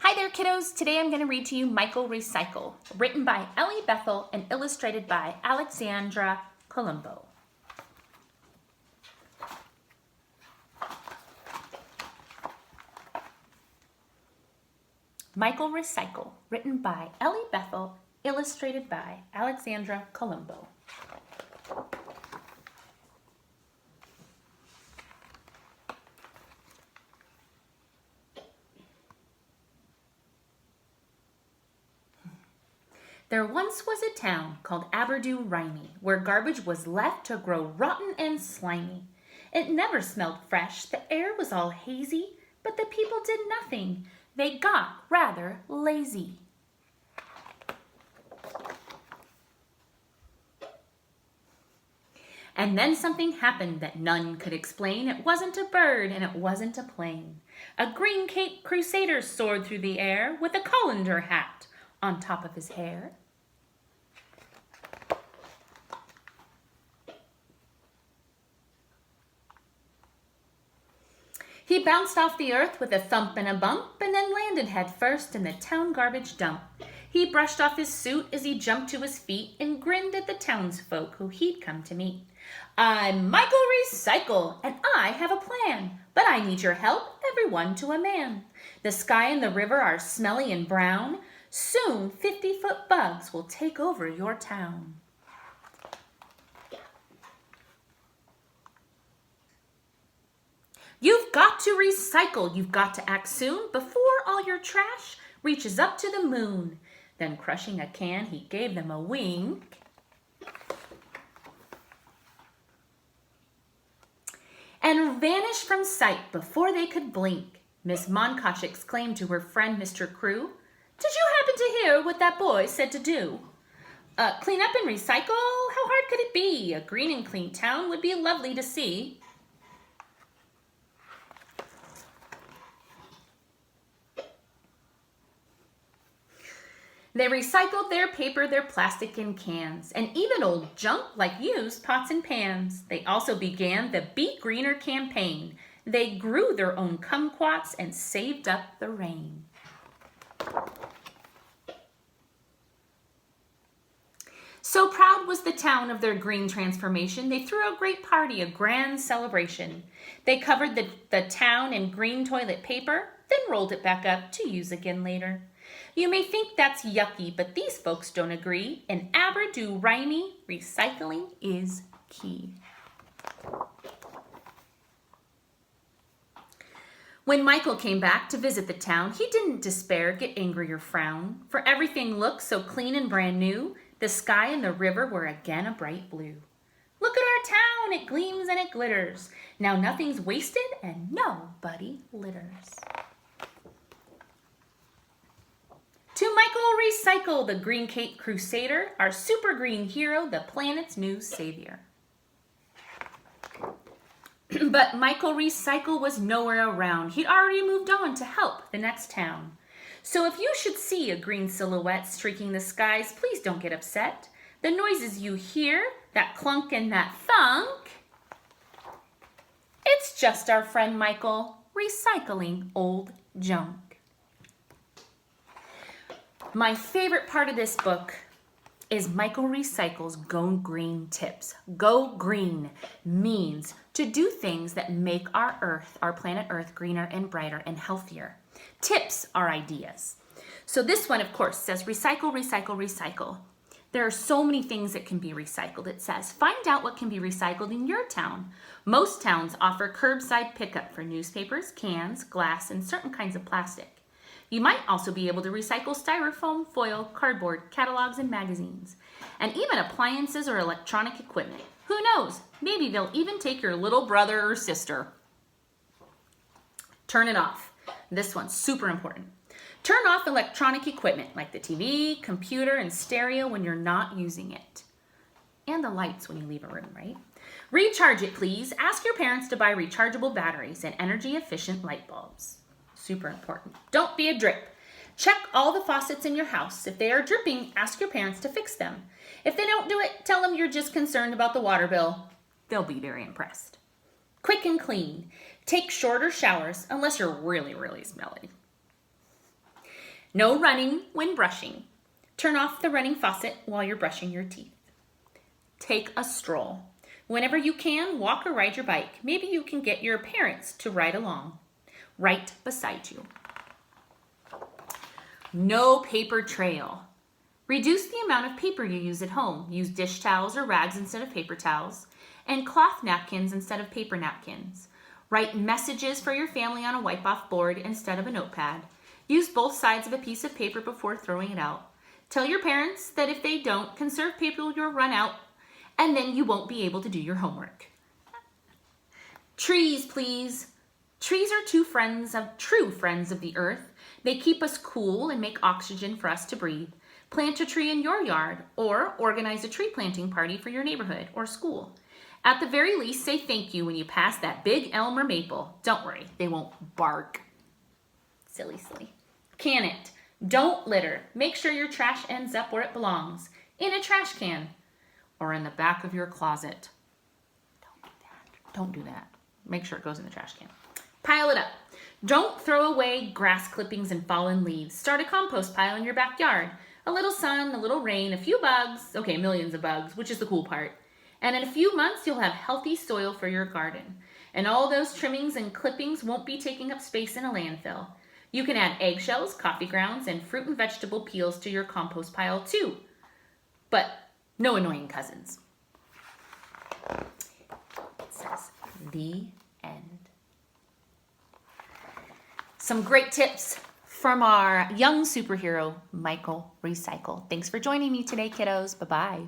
Hi there, kiddos. Today I'm going to read to you Michael Recycle, written by Ellie Bethel and illustrated by Alexandra Colombo. Michael Recycle, written by Ellie Bethel, illustrated by Alexandra Colombo. There once was a town called Aberdew-Rhynie, where garbage was left to grow rotten and slimy. It never smelled fresh, the air was all hazy, but the people did nothing. They got rather lazy. And then something happened that none could explain. It wasn't a bird and it wasn't a plane. A green cape crusader soared through the air with a colander hat on top of his hair. He bounced off the earth with a thump and a bump and then landed head first in the town garbage dump. He brushed off his suit as he jumped to his feet and grinned at the townsfolk who he'd come to meet. I'm Michael Recycle and I have a plan, but I need your help, everyone to a man. The sky and the river are smelly and brown. Soon 50-foot bugs will take over your town. You've got to recycle. You've got to act soon before all your trash reaches up to the moon. Then crushing a can, he gave them a wink and vanished from sight before they could blink. Miss Monkosh exclaimed to her friend Mr. Crew, "Did you happen to hear what that boy said to do? Clean up and recycle? How hard could it be? A green and clean town would be lovely to see." They recycled their paper, their plastic and cans, and even old junk like used pots and pans. They also began the Be Greener campaign. They grew their own kumquats and saved up the rain. So proud was the town of their green transformation, they threw a great party, a grand celebration. They covered the town in green toilet paper, then rolled it back up to use again later. You may think that's yucky, but these folks don't agree. In Aberdew-Rhynie, recycling is key. When Michael came back to visit the town, he didn't despair, get angry, or frown, for everything looked so clean and brand new. The sky and the river were again a bright blue. Look at our town, it gleams and it glitters. Now nothing's wasted and nobody litters. To Michael Recycle, the Green Cape Crusader, our super green hero, the planet's new savior. But Michael Recycle was nowhere around. He'd already moved on to help the next town. So if you should see a green silhouette streaking the skies, please don't get upset. The noises you hear, that clunk and that thunk, it's just our friend Michael recycling old junk. My favorite part of this book is Michael Recycle's Go Green tips. Go green means to do things that make our Earth, our planet Earth, greener and brighter and healthier. Tips are ideas. So this one, of course, says recycle, recycle, recycle. There are so many things that can be recycled. It says, find out what can be recycled in your town. Most towns offer curbside pickup for newspapers, cans, glass, and certain kinds of plastic. You might also be able to recycle styrofoam, foil, cardboard, catalogs, and magazines, and even appliances or electronic equipment. Who knows? Maybe they'll even take your little brother or sister. Turn it off. This one's super important. Turn off electronic equipment like the TV, computer, and stereo when you're not using it. And the lights when you leave a room, right? Recharge it, please. Ask your parents to buy rechargeable batteries and energy-efficient light bulbs. Super important. Don't be a drip. Check all the faucets in your house. If they are dripping, ask your parents to fix them. If they don't do it, tell them you're just concerned about the water bill. They'll be very impressed. Quick and clean. Take shorter showers unless you're really, really smelly. No running when brushing. Turn off the running faucet while you're brushing your teeth. Take a stroll. Whenever you can, walk or ride your bike. Maybe you can get your parents to ride along, right beside you. No paper trail. Reduce the amount of paper you use at home. Use dish towels or rags instead of paper towels, and cloth napkins instead of paper napkins. Write messages for your family on a wipe-off board instead of a notepad. Use both sides of a piece of paper before throwing it out. Tell your parents that if they don't conserve paper, you'll run out, and then you won't be able to do your homework. Trees, please. Trees are true friends of the earth. They keep us cool and make oxygen for us to breathe. Plant a tree in your yard, or organize a tree planting party for your neighborhood or school. At the very least, say thank you when you pass that big elm or maple. Don't worry, they won't bark. Silly. Can it. Don't litter. Make sure your trash ends up where it belongs, in a trash can or in the back of your closet. Don't do that. Make sure it goes in the trash can. Pile it up. Don't throw away grass clippings and fallen leaves. Start a compost pile in your backyard. A little sun, a little rain, a few bugs, okay, millions of bugs, which is the cool part. And in a few months, you'll have healthy soil for your garden. And all those trimmings and clippings won't be taking up space in a landfill. You can add eggshells, coffee grounds, and fruit and vegetable peels to your compost pile too. But no annoying cousins. It says, the end. Some great tips from our young superhero, Michael Recycle. Thanks for joining me today, kiddos. Bye-bye.